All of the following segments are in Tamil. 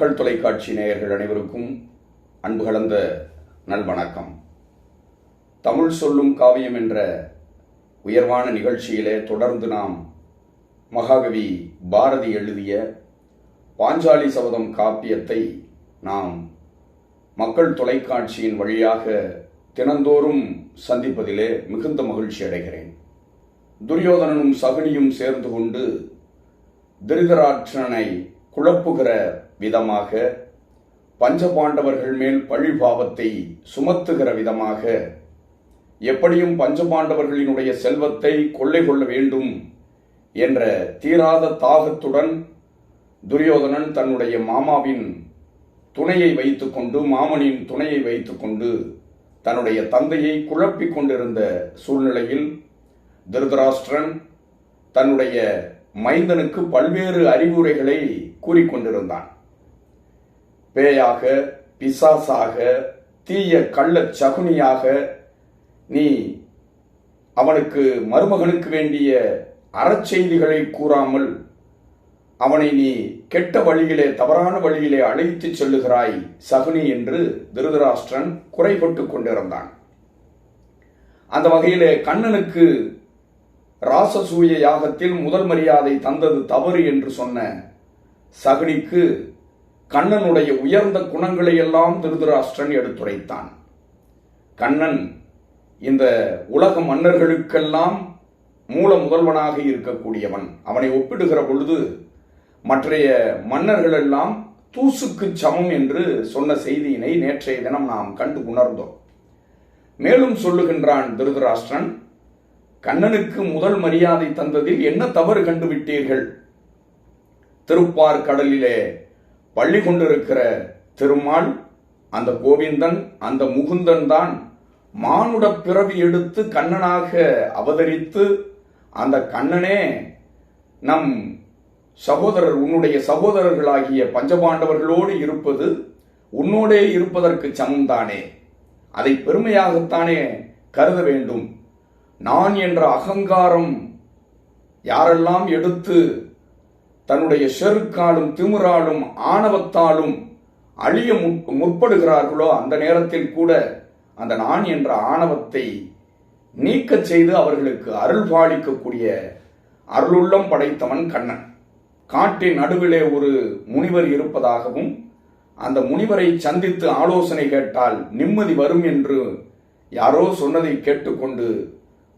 மக்கள் தொலைக்காட்சி நேயர்கள் அனைவருக்கும் அன்பு கலந்த நல்வணக்கம். தமிழ் சொல்லும் காவியம் என்ற உயர்வான நிகழ்ச்சியிலே தொடர்ந்து நாம் மகாகவி பாரதி எழுதிய பாஞ்சாலி சபதம் காப்பியத்தை நாம் மக்கள் தொலைக்காட்சியின் வழியாக தினந்தோறும் சந்திப்பதிலே மிகுந்த மகிழ்ச்சி அடைகிறேன். துரியோதனனும் சகுனியும் சேர்ந்து கொண்டு திருதராஷ்டிரனை குழப்புகிற விதமாக, பஞ்சபாண்டவர்கள் மேல் பழிபாவத்தை சுமத்துகிற விதமாக, எப்படியும் பஞ்சபாண்டவர்களினுடைய செல்வத்தை கொள்ளை கொள்ள வேண்டும் என்ற தீராத தாகத்துடன் துரியோதனன் தன்னுடைய மாமாவின் துணையை வைத்துக்கொண்டு, மாமனின் துணையை வைத்துக்கொண்டு தன்னுடைய தந்தையை குழப்பிக் கொண்டிருந்த சூழ்நிலையில் திருதராஷ்டிரன் தன்னுடைய மைந்தனுக்கு பல்வேறு அறிவுரைகளை கூறிக்கொண்டிருந்தான். பேயாக, பிசாசாக, தீய கள்ளச் சகுனியாக நீ அவனுக்கு மருமகனுக்கு வேண்டிய அறச்செய்திகளை கூறாமல் அவனை நீ கெட்ட வழியிலே, தவறான வழியிலே அழைத்து செல்லுகிறாய் சகுனி என்று திருதராஷ்டிரன் குறைபட்டு கொண்டிருந்தான். அந்த வகையிலே கண்ணனுக்கு ராசசூய யாகத்தில் முதல் மரியாதை தந்தது தவறு என்று சொன்ன சகுனிக்கு கண்ணனுடைய உயர்ந்த குணங்களை எல்லாம் திருதராஷ்டிரன் எடுத்துரைத்தான். கண்ணன் இந்த உலக மன்னர்களுக்கெல்லாம் மூல முதல்வனாக இருக்கக்கூடியவன். அவனை ஒப்பிடுகிற பொழுது மற்றைய மன்னர்கள் எல்லாம் தூசுக்கு சமம் என்று சொன்ன செய்தியினை நேற்றைய தினம் நாம் கண்டு உணர்ந்தோம். மேலும் சொல்லுகின்றான் திருதராஷ்டிரன், கண்ணனுக்கு முதல் மரியாதை தந்ததில் என்ன தவறு கண்டுவிட்டீர்கள்? திருப்பார் கடலிலே பள்ளி கொண்டிருக்கிற திருமால், அந்த கோவிந்தன், அந்த முகுந்தன் தான் மானுட பிறவி எடுத்து கண்ணனாக அவதரித்து, அந்த கண்ணனே நம் சகோதரர், உன்னுடைய சகோதரர்களாகிய பஞ்சபாண்டவர்களோடு இருப்பது உன்னோடே இருப்பதற்கு சமம்தானே, அதை பெருமையாகத்தானே கருத வேண்டும். நான் என்ற அகங்காரம் யாரெல்லாம் எடுத்து தன்னுடைய செருக்காலும் திமிராலும் ஆணவத்தாலும் அழிய முற்படுகிறார்களோ அந்த நேரத்தில் கூட அந்த நான் என்ற ஆணவத்தை நீக்கச் செய்து அவர்களுக்கு அருள் பாலிக்கக்கூடிய அருளுள்ளம் படைத்தவன் கண்ணன். காட்டின் நடுவிலே ஒரு முனிவர் இருப்பதாகவும், அந்த முனிவரை சந்தித்து ஆலோசனை கேட்டால் நிம்மதி வரும் என்று யாரோ சொன்னதை கேட்டுக்கொண்டு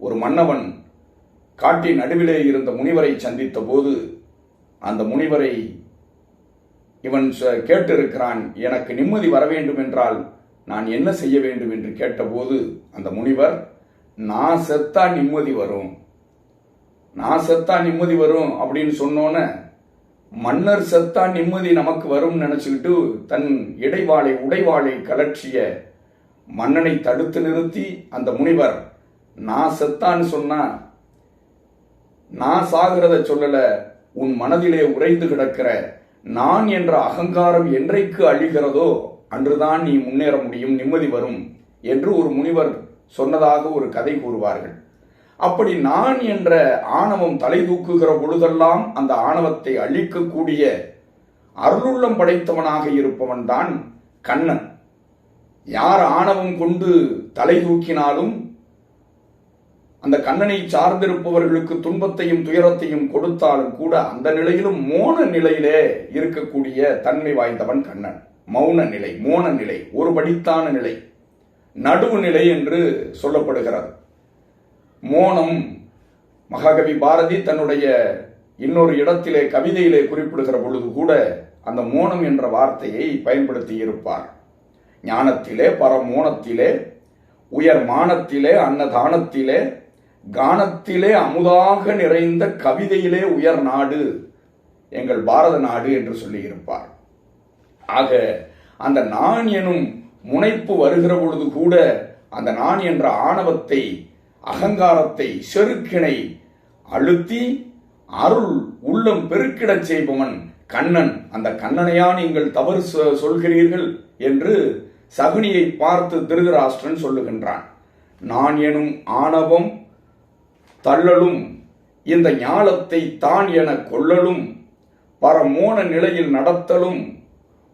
ஒரு மன்னவன் காட்டின் நடுவிலே இருந்த முனிவரை சந்தித்த போது அந்த முனிவரை இவன் கேட்டிருக்கிறான், எனக்கு நிம்மதி வர வேண்டும் என்றால் நான் என்ன செய்ய வேண்டும் என்று கேட்டபோது அந்த முனிவர், நான் செத்தா நிம்மதி வரும், நான் செத்தா நிம்மதி வரும் அப்படின்னு சொன்னோன்ன, மன்னர் செத்தா நிம்மதி நமக்கு வரும் நினைச்சுக்கிட்டு தன் உடைவாளை கலற்றிய மன்னனை தடுத்து நிறுத்தி அந்த முனிவர், நான் செத்தான்னு சொன்னா நான் சாகிறத சொல்லல, உன் மனதிலே உறைந்து கிடக்கிற நான் என்ற அகங்காரம் என்றைக்கு அழிகிறதோ அன்றுதான் நீ முன்னேற முடியும், நிம்மதி வரும் என்று ஒரு முனிவர் சொன்னதாக ஒரு கதை கூறுவார்கள். அப்படி நான் என்ற ஆணவம் தலை தூக்குகிற பொழுதெல்லாம் அந்த ஆணவத்தை அழிக்கக்கூடிய அருளுள்ளம் படைத்தவனாக இருப்பவன் தான் கண்ணன். யார் ஆணவம் கொண்டு தலை தூக்கினாலும் அந்த கண்ணனை சார்ந்திருப்பவர்களுக்கு துன்பத்தையும் துயரத்தையும் கொடுத்தாலும் கூட அந்த நிலையிலும் மோன நிலையிலே இருக்கக்கூடிய தன்மை வாய்ந்தவன் கண்ணன். மௌன நிலை, மோன நிலை, ஒரு படித்தான நிலை, நடுவு நிலை என்று சொல்லப்படுகிறது. மோனம் மகாகவி பாரதி தன்னுடைய இன்னொரு இடத்திலே கவிதையிலே குறிப்பிடுகிற பொழுது கூட அந்த மோனம் என்ற வார்த்தையை பயன்படுத்தி இருப்பார். ஞானத்திலே, பரமோனத்திலே, உயர் மானத்திலே, அன்னதானத்திலே, கானத்திலே அமுதாக நிறைந்த கவிதையிலே உயர் நாடு எங்கள் பாரத நாடு என்று சொல்லியிருப்பார். ஆக அந்த நான் எனும் முனைப்பு வருகிற பொழுது கூட அந்த நான் என்ற ஆணவத்தை, அகங்காரத்தை, செருக்கினை அழுத்தி அருள் உள்ளம் பெருக்கிடச் செய்பவன் கண்ணன். அந்த கண்ணனையா நீங்கள் தவறு சொல்கிறீர்கள் என்று சகுனியை பார்த்து திருதராஷ்டிரன் சொல்லுகின்றான். நான் எனும் ஆணவம் தள்ளலும், இந்த ஞாலத்தை தான் என கொள்ளலும், பரமோன நிலையில் நடத்தலும்,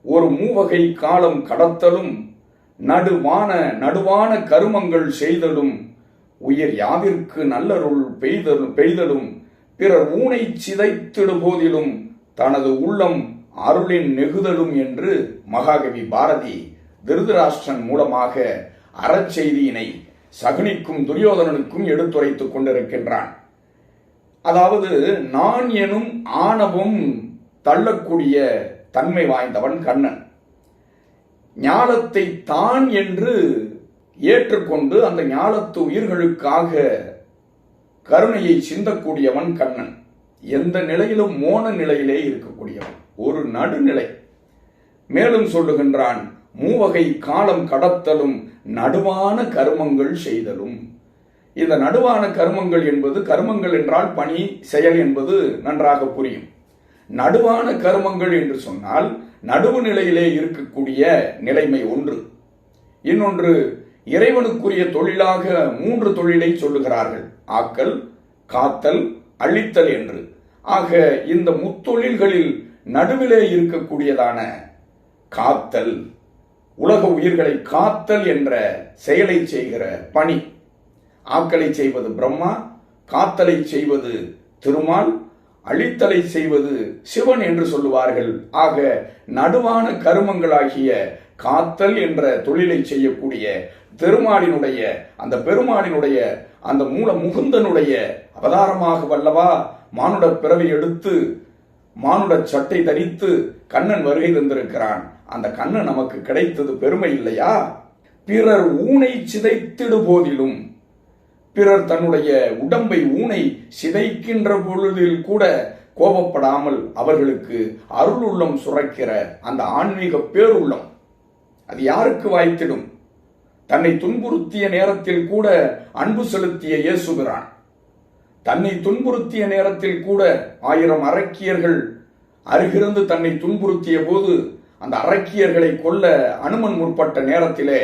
ஒரு மூவகை காலம் கடத்தலும் நடுவான கருமங்கள் செய்தலும் உயிர் யாவிற்கு நல்லருள் பெய்தலும் பிறர் ஊனை சிதைத்திடு போதிலும் தனது உள்ளம் அருளின் நெகுதலும் என்று மகாகவி பாரதி திருதராஷ்டிரன் மூலமாக அறச்செய்தியினை சகுனிக்கும் துரியோதனனுக்கும் எடுத்துரைத்துக் கொண்டிருக்கின்றான். அதாவது நான் எனும் ஆணவம் தள்ளக்கூடிய தன்மை வாய்ந்தவன் கண்ணன். ஞாலத்தை தான் என்று ஏற்றுக்கொண்டு அந்த ஞாலத்து உயிர்களுக்காக கருணையை சிந்தக்கூடியவன் கண்ணன். எந்த நிலையிலும் மோன நிலையிலே இருக்கக்கூடியவன், ஒரு நடுநிலை. மேலும் சொல்லுகின்றான், மூவகை காலம் கடத்தலும் நடுவான கருமங்கள் செய்தலும். இந்த நடுவான கருமங்கள் என்பது, கருமங்கள் என்றால் பணி செயல் என்பது நன்றாக புரியும். நடுவான கருமங்கள் என்று சொன்னால் நடுவு நிலையிலே இருக்கக்கூடிய நிலைமை ஒன்று. இன்னொன்று, இறைவனுக்குரிய தொழிலாக 3 தொழிலை சொல்லுகிறார்கள், ஆக்கல், காத்தல், அழித்தல் என்று. ஆக இந்த முத்தொழில்களில் நடுவிலே இருக்கக்கூடியதான காத்தல், உலக உயிர்களை காத்தல் என்ற செயலை செய்கிற பணி. ஆக்கலை செய்வது பிரம்மா, காத்தலை செய்வது திருமால், அழித்தலை செய்வது சிவன் என்று சொல்லுவார்கள். ஆக நடுவான கருமங்களாகிய காத்தல் என்ற தொழிலை செய்யக்கூடிய திருமாலினுடைய அந்த பெருமாளினுடைய அந்த மூல முகுந்தனுடைய அவதாரமாக வல்லவா மானுட பிறவி எடுத்து மானுட சட்டை தரித்து கண்ணன் வருகை தந்திருக்கிறான். அந்த கண்ணன் நமக்கு கிடைத்தது பெருமை இல்லையா? பிறர் ஊனை சிதைத்திடு போதிலும், பிறர் தன்னுடைய உடம்பை ஊனை சிதைக்கின்ற பொழுதில் கூட கோபப்படாமல் அவர்களுக்கு அருள் உள்ளம் சுரக்கிற அந்த ஆன்மீக பேருள்ளம், அது யாருக்கு வாய்த்திடும்? தன்னை துன்புறுத்திய நேரத்தில் கூட அன்பு செலுத்திய இயேசுகிறான். தன்னை துன்புறுத்திய நேரத்தில் கூட 1000 அரக்கியர்கள் அருகிருந்து தன்னை துன்புறுத்திய போது அந்த அரக்கியர்களை கொல்ல அனுமன் முற்பட்ட நேரத்திலே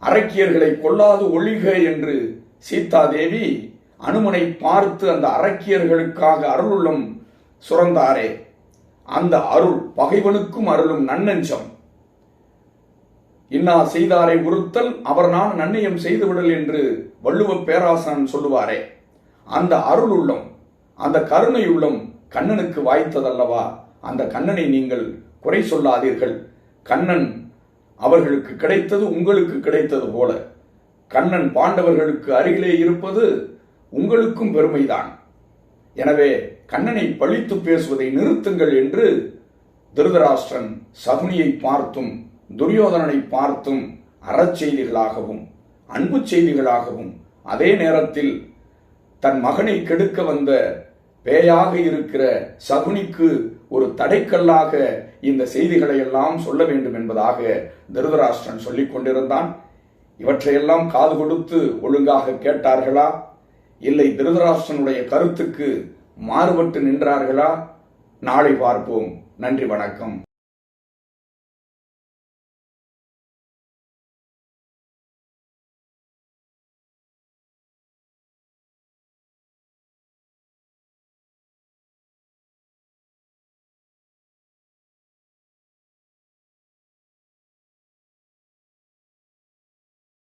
அரக்கியர்களை கொல்லாது ஒழிக என்று சீதாதேவி அனுமனை பார்த்து அந்த அரக்கியர்களுக்காக அருளுள்ளம் சுரந்தாரே, அந்த அருள் பகைவனுக்கும் அருளும் நன்னெஞ்சம். இன்னா செய்தாரை உறுத்தல் அவர் நான் நன்னயம் செய்துவிடல் என்று வள்ளுவ பேராசன் சொல்லுவாரே, அந்த அருள் உள்ளம், அந்த கருணை உள்ளம் கண்ணனுக்கு வாய்த்ததல்லவா? அந்த கண்ணனை நீங்கள் குறை சொல்லாதீர்கள். கண்ணன் அவர்களுக்கு கிடைத்தது உங்களுக்கு கிடைத்தது போல கண்ணன் பாண்டவர்களுக்கு அருகிலே இருப்பது உங்களுக்கும் பெருமைதான். எனவே கண்ணனை பழித்து பேசுவதை நிறுத்துங்கள் என்று திருதராஷ்டிரன் சகுனியை பார்த்தும் துரியோதனனை பார்த்தும் அறச்செய்திகளாகவும் அன்பு செய்திகளாகவும், அதே நேரத்தில் தன் மகனை கெடுக்க வந்த பேயாக இருக்கிற சகுனிக்கு ஒரு தடைக்கல்லாக இந்த செய்திகளை எல்லாம் சொல்ல வேண்டும் என்பதாக திருதராஷ்டிரன் சொல்லிக் கொண்டிருந்தான். இவற்றையெல்லாம் காது கொடுத்து ஒழுங்காக கேட்டார்களா? இல்லை திருதராஷ்டிரனுடைய கருத்துக்கு மாறுபட்டு நின்றார்களா? நாளை பார்ப்போம். நன்றி, வணக்கம்.